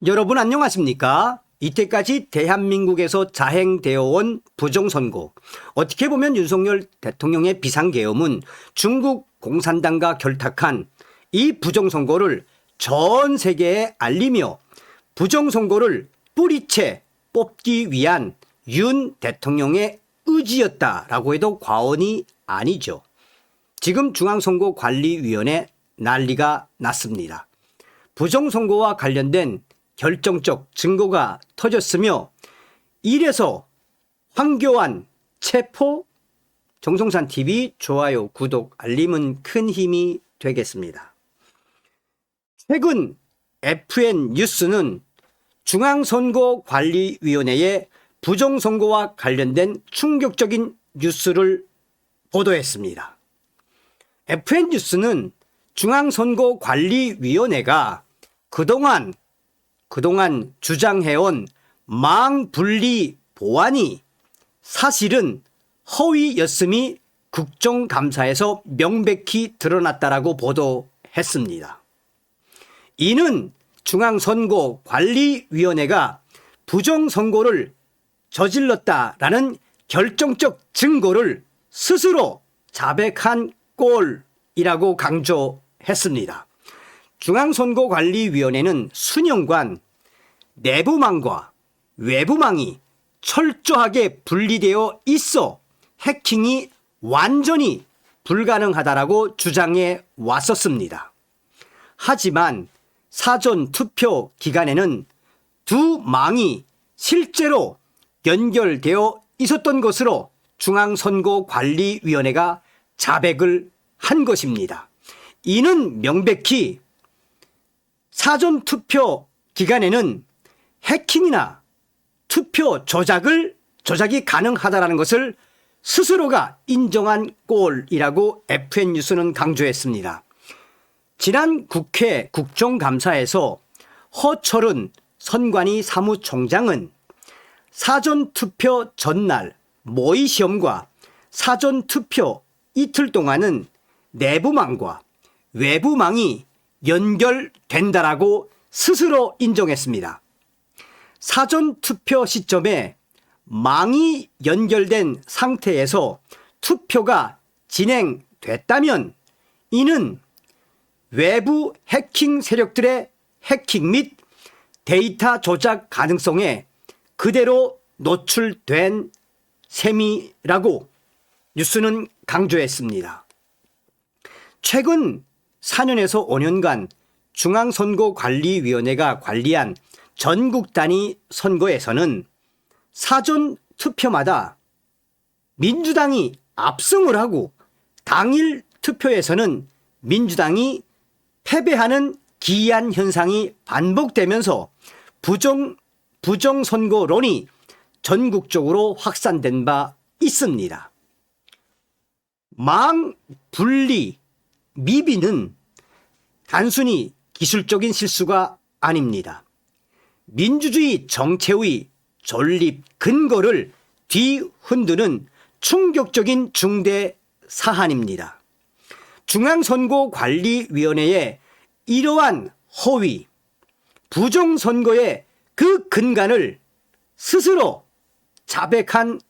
여러분 안녕하십니까? 이때까지 대한민국에서 자행되어 온 부정선거, 어떻게 보면 윤석열 대통령의 비상계엄은 중국 공산당과 결탁한 이 부정선거를 전 세계에 알리며 부정선거를 뿌리채 뽑기 위한 윤 대통령의 의지였다라고 해도 과언이 아니죠. 지금 중앙선거관리위원회 난리가 났습니다. 부정선거와 관련된 결정적 증거가 터졌으며 이래서 황교안 체포, 정성산TV 좋아요, 구독, 알림은 큰 힘이 되겠습니다. 최근 FN뉴스는 중앙선거관리위원회의 부정선거와 관련된 충격적인 뉴스를 보도했습니다. FN뉴스는 중앙선거관리위원회가 그동안 주장해온 망분리 보완이 사실은 허위였음이 국정감사에서 명백히 드러났다라고 보도했습니다. 이는 중앙선거관리위원회가 부정선거를 저질렀다라는 결정적 증거를 스스로 자백한 꼴이라고 강조했습니다. 중앙선거관리위원회는 수년간 내부망과 외부망이 철저하게 분리되어 있어 해킹이 완전히 불가능하다라고 주장해 왔었습니다. 하지만 사전투표 기간에는 두 망이 실제로 연결되어 있었던 것으로 중앙선거관리위원회가 자백을 한 것입니다. 이는 명백히 사전투표 기간에는 해킹이나 투표 조작이 가능하다는 것을 스스로가 인정한 꼴이라고 FN뉴스는 강조했습니다. 지난 국회 국정감사에서 허철은 선관위 사무총장은 사전투표 전날 모의시험과 사전투표 이틀 동안은 내부망과 외부망이 연결된다라고 스스로 인정했습니다. 사전투표 시점에 망이 연결된 상태에서 투표가 진행됐다면 이는 외부 해킹 세력들의 해킹 및 데이터 조작 가능성에 그대로 노출된 셈이라고 뉴스는 강조했습니다. 최근 4년에서 5년간 중앙선거관리위원회가 관리한 전국 단위 선거에서는 사전 투표마다 민주당이 압승을 하고 당일 투표에서는 민주당이 패배하는 기이한 현상이 반복되면서 부정선거론이 전국적으로 확산된 바 있습니다. 망, 분리, 미비는 단순히 기술적인 실수가 아닙니다. 민주주의 정체의 존립 근거를 뒤흔드는 충격적인 중대 사안입니다. 중앙선거관리위원회의 이러한 허위, 부정선거의 그 근간을 스스로 자백한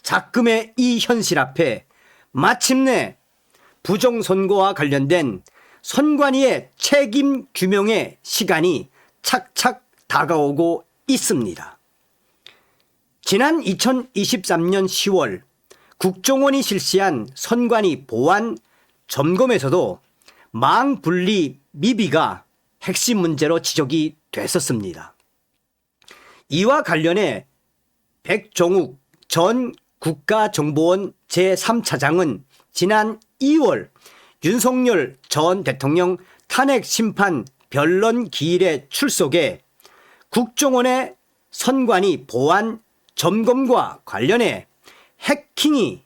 작금의 이 현실 앞에 마침내 부정선거와 관련된 선관위의 책임 규명의 시간이 착착 다가오고 있습니다. 지난 2023년 10월 국정원이 실시한 선관위 보안 점검에서도 망분리 미비가 핵심 문제로 지적이 됐었습니다. 이와 관련해 백종욱 전 국가정보원 제3차장은 지난 2월 윤석열 전 대통령 탄핵심판 변론 기일에 출석해 국정원의 선관위 보안 점검과 관련해 해킹이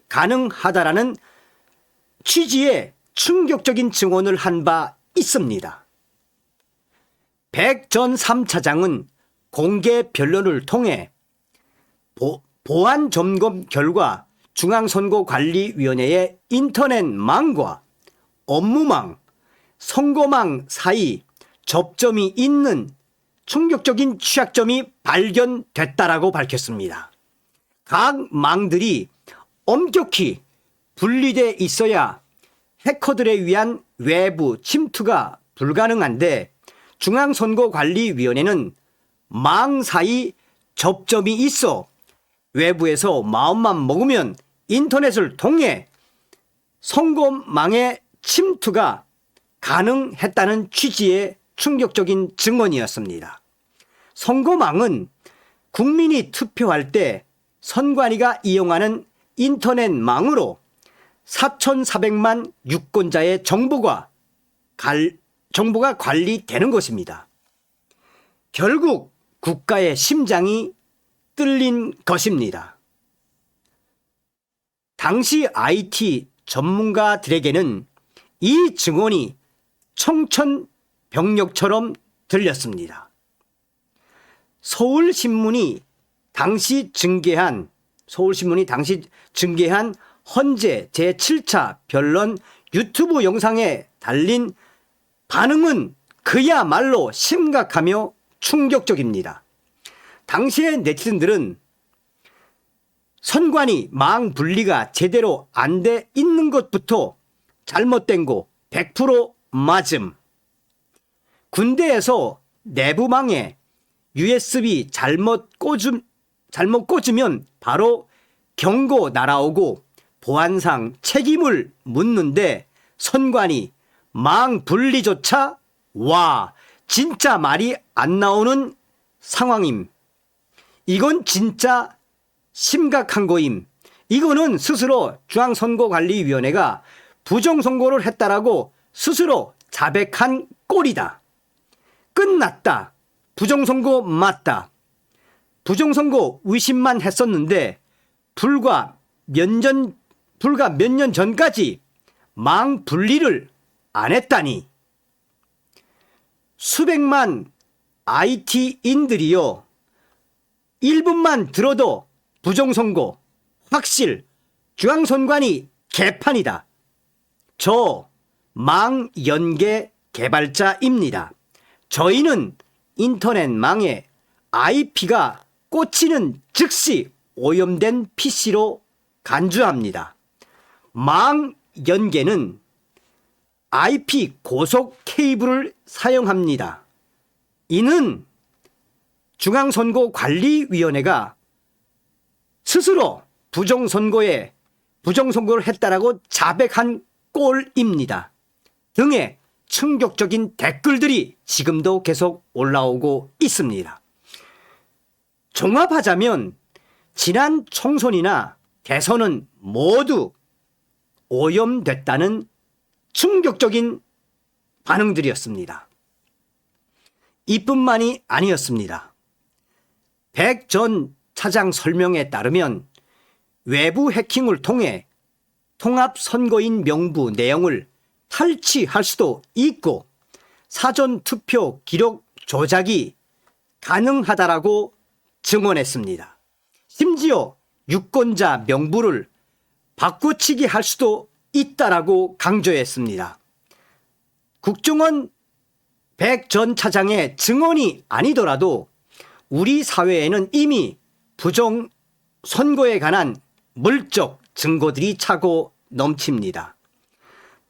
가능하다라는 취지의 충격적인 증언을 한 바 있습니다. 백 전 3차장은 공개 변론을 통해 보안 점검 결과 중앙선거관리위원회의 인터넷망과 업무망, 선거망 사이 접점이 있는 충격적인 취약점이 발견됐다라고 밝혔습니다. 각 망들이 엄격히 분리돼 있어야 해커들에 의한 외부 침투가 불가능한데 중앙선거관리위원회는 망 사이 접점이 있어 외부에서 마음만 먹으면 인터넷을 통해 선거망의 침투가 가능했다는 취지의 충격적인 증언이었습니다. 선거망은 국민이 투표할 때 선관위가 이용하는 인터넷망으로 4,400만 유권자의 정보가 관리되는 것입니다. 결국 국가의 심장이 뚫린 것입니다. 당시 IT 전문가들에게는 이 증언이 청천벽력처럼 들렸습니다. 서울신문이 당시 증개한 헌재 제7차 변론 유튜브 영상에 달린 반응은 그야말로 심각하며 충격적입니다. 당시의 네티즌들은 선관위 망 분리가 제대로 안 돼 있는 것부터 잘못된 거 100% 맞음. 군대에서 내부망에 USB 잘못 꽂으면 바로 경고 날아오고 보안상 책임을 묻는데 선관위 망 분리조차 와 진짜 말이 안 나오는 상황임. 이건 진짜 심각한 거임. 이거는 스스로 중앙선거관리위원회가 부정선거를 했다라고 스스로 자백한 꼴이다. 끝났다. 부정선거 맞다. 부정선거 의심만 했었는데 불과 몇 년 전까지 망 분리를 안 했다니. 수백만 IT인들이요. 1분만 들어도 부정선거 확실 중앙선관위 개판이다. 저 망연계 개발자입니다. 저희는 인터넷망에 IP가 꽂히는 즉시 오염된 PC로 간주합니다. 망연계는 IP 고속 케이블을 사용합니다. 이는 중앙선거관리위원회가 스스로 부정선거를 했다라고 자백한 꼴입니다. 등의 충격적인 댓글들이 지금도 계속 올라오고 있습니다. 종합하자면 지난 총선이나 대선은 모두 오염됐다는 충격적인 반응들이었습니다. 이뿐만이 아니었습니다. 백 전 차장 설명에 따르면 외부 해킹을 통해 통합선거인 명부 내용을 탈취할 수도 있고 사전투표 기록 조작이 가능하다라고 증언했습니다. 심지어 유권자 명부를 바꾸치기 할 수도 있다라고 강조했습니다. 국정원 백 전 차장의 증언이 아니더라도 우리 사회에는 이미 부정선거에 관한 물적 증거들이 차고 넘칩니다.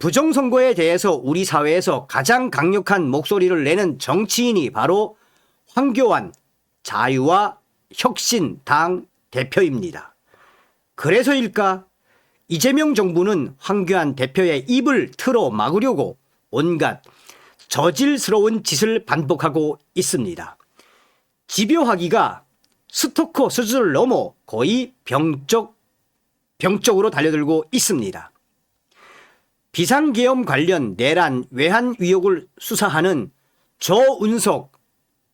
부정선거에 대해서 우리 사회에서 가장 강력한 목소리를 내는 정치인이 바로 황교안 자유와 혁신당 대표입니다. 그래서일까? 이재명 정부는 황교안 대표의 입을 틀어 막으려고 온갖 저질스러운 짓을 반복하고 있습니다. 집요하기가 스토커 수준을 넘어 거의 병적으로 달려들고 있습니다. 비상계엄 관련 내란 외환 의혹을 수사하는 조은석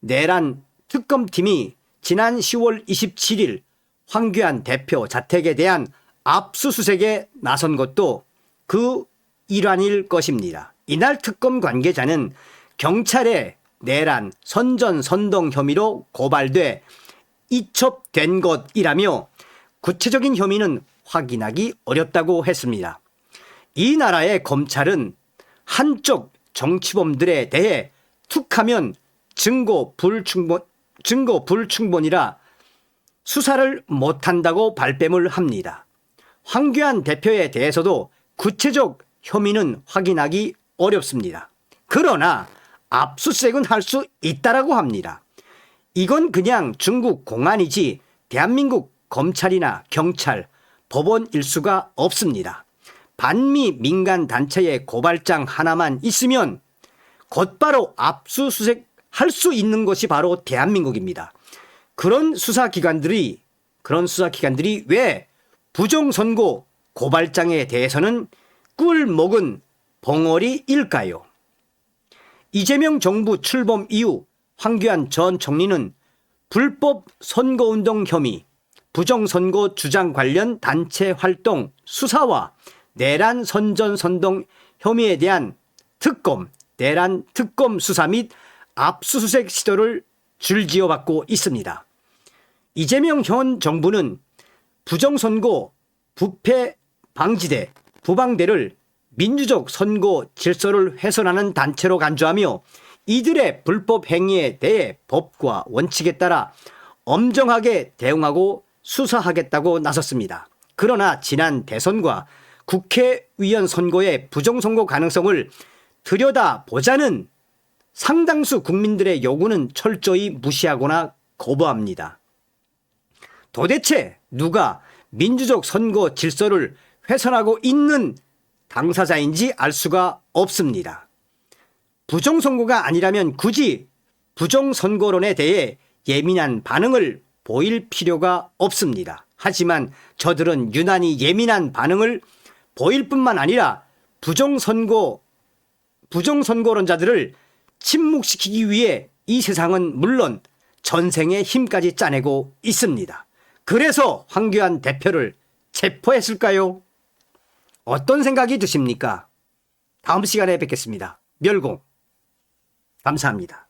내란 특검팀이 지난 10월 27일 황교안 대표 자택에 대한 압수수색에 나선 것도 그 일환일 것입니다. 이날 특검 관계자는 경찰에 내란 선전선동 혐의로 고발돼 이첩된 것이라며 구체적인 혐의는 확인하기 어렵다고 했습니다. 이 나라의 검찰은 한쪽 정치범들에 대해 툭하면 증거 불충분이라 수사를 못한다고 발뺌을 합니다. 황교안 대표에 대해서도 구체적 혐의는 확인하기 어렵습니다. 그러나 압수수색은 할 수 있다라고 합니다. 이건 그냥 중국 공안이지 대한민국 검찰이나 경찰, 법원일 수가 없습니다. 반미 민간 단체의 고발장 하나만 있으면 곧바로 압수수색 할 수 있는 것이 바로 대한민국입니다. 그런 수사기관들이 왜 부정선거 고발장에 대해서는 꿀 먹은 벙어리일까요? 이재명 정부 출범 이후 황교안 전 총리는 불법 선거운동 혐의, 부정선거 주장 관련 단체 활동 수사와 내란 선전선동 혐의에 대한 특검, 내란 특검 수사 및 압수수색 시도를 줄지어 받고 있습니다. 이재명 현 정부는 부정선거 부패 방지대, 부방대를 민주적 선거 질서를 훼손하는 단체로 간주하며 이들의 불법 행위에 대해 법과 원칙에 따라 엄정하게 대응하고 수사하겠다고 나섰습니다. 그러나 지난 대선과 국회의원 선거의 부정선거 가능성을 들여다보자는 상당수 국민들의 요구는 철저히 무시하거나 거부합니다. 도대체 누가 민주적 선거 질서를 훼손하고 있는 당사자인지 알 수가 없습니다. 부정선거가 아니라면 굳이 부정선거론에 대해 예민한 반응을 보일 필요가 없습니다. 하지만 저들은 유난히 예민한 반응을 보일 뿐만 아니라 부정선거론자들을 침묵시키기 위해 이 세상은 물론 전생의 힘까지 짜내고 있습니다. 그래서 황교안 대표를 체포했을까요? 어떤 생각이 드십니까? 다음 시간에 뵙겠습니다. 멸공. 감사합니다.